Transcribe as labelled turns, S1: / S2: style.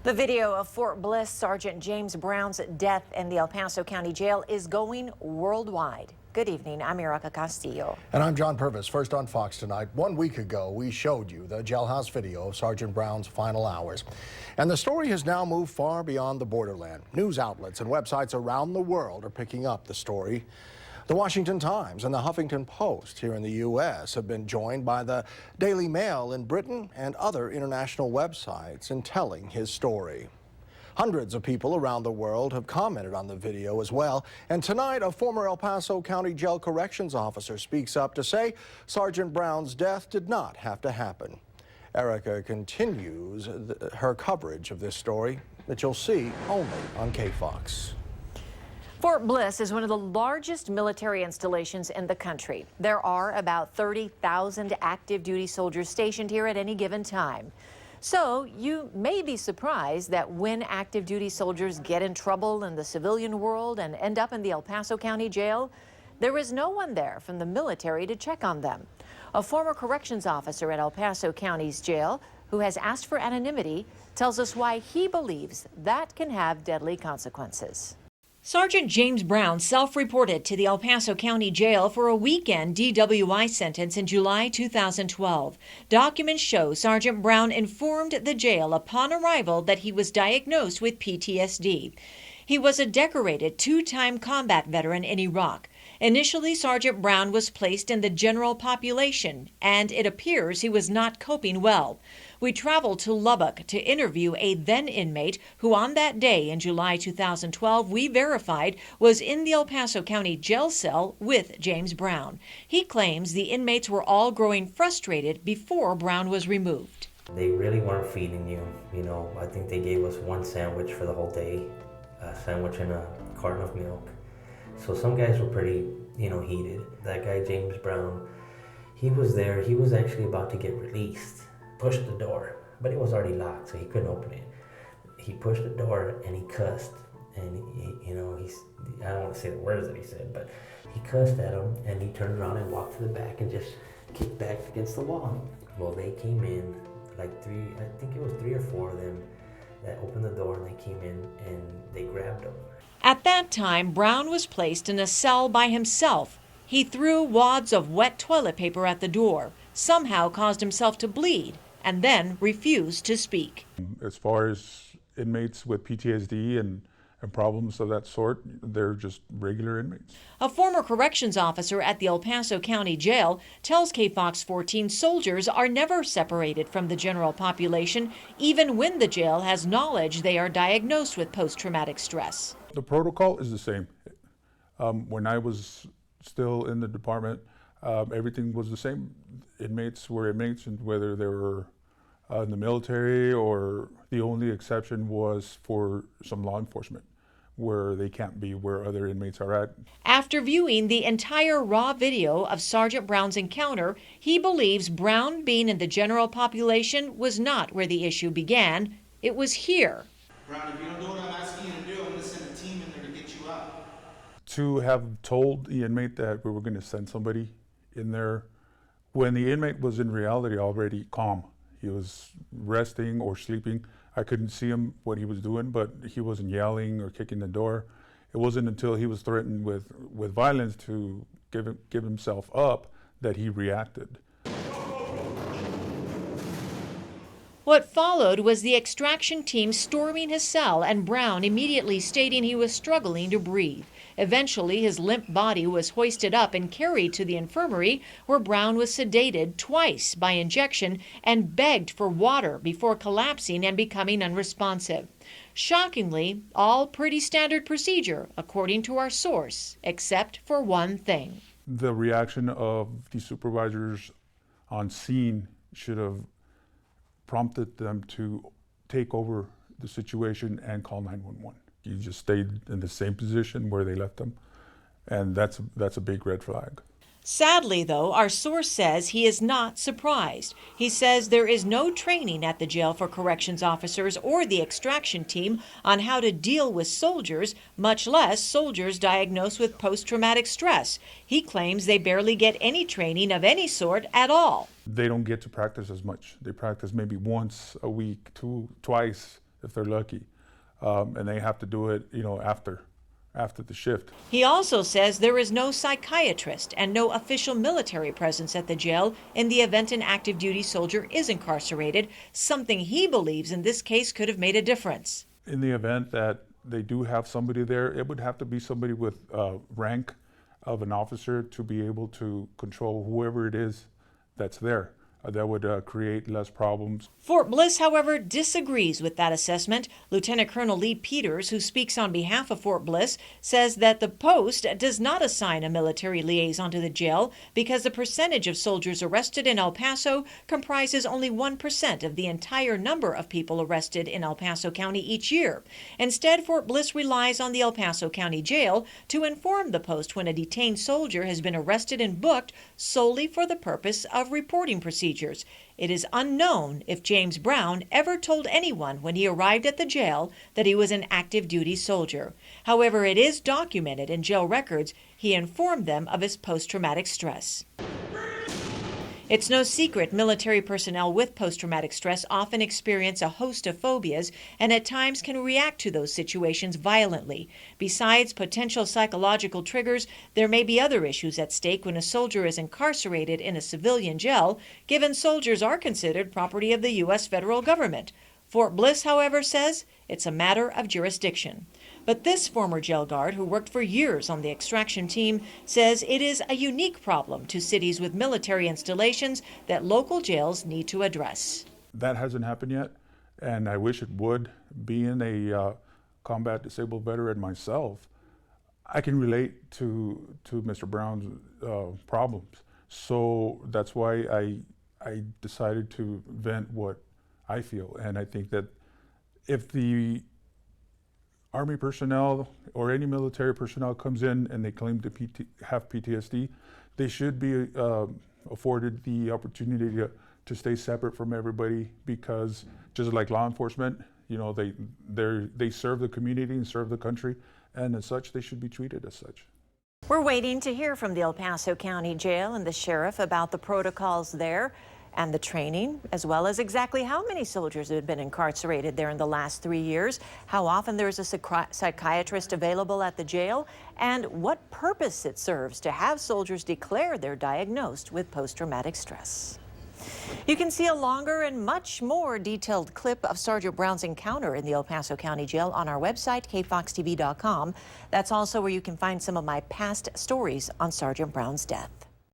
S1: The video of Fort Bliss Sergeant James Brown's death in the El Paso County Jail is going worldwide. Good evening, I'm Erica Castillo.
S2: And I'm John Purvis. First on Fox tonight. 1 week ago, we showed you the jailhouse video of Sergeant Brown's final hours. And the story has now moved far beyond the borderland. News outlets and websites around the world are picking up the story. The Washington Times and the Huffington Post here in the U.S. have been joined by the Daily Mail in Britain and other international websites in telling his story. Hundreds of people around the world have commented on the video as well. And tonight, a former El Paso County Jail corrections officer speaks up to say Sergeant Brown's death did not have to happen. Erica continues her coverage of this story that you'll see only on KFOX.
S1: Fort Bliss is one of the largest military installations in the country. There are about 30,000 active duty soldiers stationed here at any given time. So you may be surprised that when active duty soldiers get in trouble in the civilian world and end up in the El Paso County Jail, there is no one there from the military to check on them. A former corrections officer at El Paso County's jail, who has asked for anonymity, tells us why he believes that can have deadly consequences. Sergeant James Brown self-reported to the El Paso County Jail for a weekend DWI sentence in July 2012. Documents show Sergeant Brown informed the jail upon arrival that he was diagnosed with PTSD. He was a decorated two-time combat veteran in Iraq. Initially, Sergeant Brown was placed in the general population, and it appears he was not coping well. We traveled to Lubbock to interview a then inmate who on that day in July 2012 we verified was in the El Paso County jail cell with James Brown. He claims the inmates were all growing frustrated before Brown was removed.
S3: They really weren't feeding you. I think they gave us one sandwich for the whole day, a sandwich and a carton of milk. So some guys were pretty, heated. That guy, James Brown, he was there. He was actually about to get released. Pushed the door, but it was already locked, so he couldn't open it. He pushed the door and he cussed. And, I don't want to say the words that he said, but he cussed at him and he turned around and walked to the back and just kicked back against the wall. Well, they came in, I think it was 3 or 4 of them that opened the door and they came in and they grabbed him.
S1: At that time, Brown was placed in a cell by himself. He threw wads of wet toilet paper at the door, somehow caused himself to bleed, and then refused to speak.
S4: As far as inmates with PTSD and problems of that sort, they're just regular inmates.
S1: A former corrections officer at the El Paso County Jail tells KFOX14 soldiers are never separated from the general population, even when the jail has knowledge they are diagnosed with post-traumatic stress.
S4: The protocol is the same. When I was still in the department, everything was the same. Inmates were inmates, and whether they were in the military or the only exception was for some law enforcement, where they can't be where other inmates are at.
S1: After viewing the entire raw video of Sergeant Brown's encounter, he believes Brown being in the general population was not where the issue began. It was here.
S5: Brown, if you don't do what I'm asking you to do, I'm going to send a team in there to get you out.
S4: To have told the inmate that we were going to send somebody in there when the inmate was in reality already calm. He was resting or sleeping. I couldn't see him what he was doing, but he wasn't yelling or kicking the door. It wasn't until he was threatened with violence to give himself up that he reacted.
S1: What followed was the extraction team storming his cell and Brown immediately stating he was struggling to breathe. Eventually, his limp body was hoisted up and carried to the infirmary, where Brown was sedated twice by injection and begged for water before collapsing and becoming unresponsive. Shockingly, all pretty standard procedure, according to our source, except for one thing.
S4: The reaction of the supervisors on scene should have prompted them to take over the situation and call 911. You just stayed in the same position where they left them, and that's a big red flag.
S1: Sadly, though, our source says he is not surprised. He says there is no training at the jail for corrections officers or the extraction team on how to deal with soldiers, much less soldiers diagnosed with post-traumatic stress. He claims they barely get any training of any sort at all.
S4: They don't get to practice as much. They practice maybe once a week, twice if they're lucky, and they have to do it, after the shift.
S1: He also says there is no psychiatrist and no official military presence at the jail in the event an active duty soldier is incarcerated, something he believes in this case could have made a difference.
S4: In the event that they do have somebody there, it would have to be somebody with rank of an officer to be able to control whoever it is that's there. That would create less problems.
S1: Fort Bliss, however, disagrees with that assessment. Lieutenant Colonel Lee Peters, who speaks on behalf of Fort Bliss, says that the post does not assign a military liaison to the jail because the percentage of soldiers arrested in El Paso comprises only 1% of the entire number of people arrested in El Paso County each year. Instead, Fort Bliss relies on the El Paso County Jail to inform the post when a detained soldier has been arrested and booked solely for the purpose of reporting procedures. It is unknown if James Brown ever told anyone when he arrived at the jail that he was an active duty soldier. However, it is documented in jail records he informed them of his post-traumatic stress. It's no secret military personnel with post-traumatic stress often experience a host of phobias and at times can react to those situations violently. Besides potential psychological triggers, there may be other issues at stake when a soldier is incarcerated in a civilian jail, given soldiers are considered property of the U.S. federal government. Fort Bliss, however, says it's a matter of jurisdiction. But this former jail guard, who worked for years on the extraction team, says it is a unique problem to cities with military installations that local jails need to address.
S4: That hasn't happened yet, and I wish it would. Being a combat disabled veteran myself, I can relate to Mr. Brown's problems. So that's why I decided to vent what I feel. And I think that if the Army personnel or any military personnel comes in and they claim to have PTSD, they should be afforded the opportunity to stay separate from everybody, because just like law enforcement, they serve the community and serve the country, and as such, they should be treated as such.
S1: We're waiting to hear from the El Paso County Jail and the sheriff about the protocols there and the training, as well as exactly how many soldiers have been incarcerated there in the last 3 years, how often there is a psychiatrist available at the jail, and what purpose it serves to have soldiers declare they're diagnosed with post-traumatic stress. You can see a longer and much more detailed clip of Sergeant Brown's encounter in the El Paso County Jail on our website, KFOXTV.com. That's also where you can find some of my past stories on Sergeant Brown's death.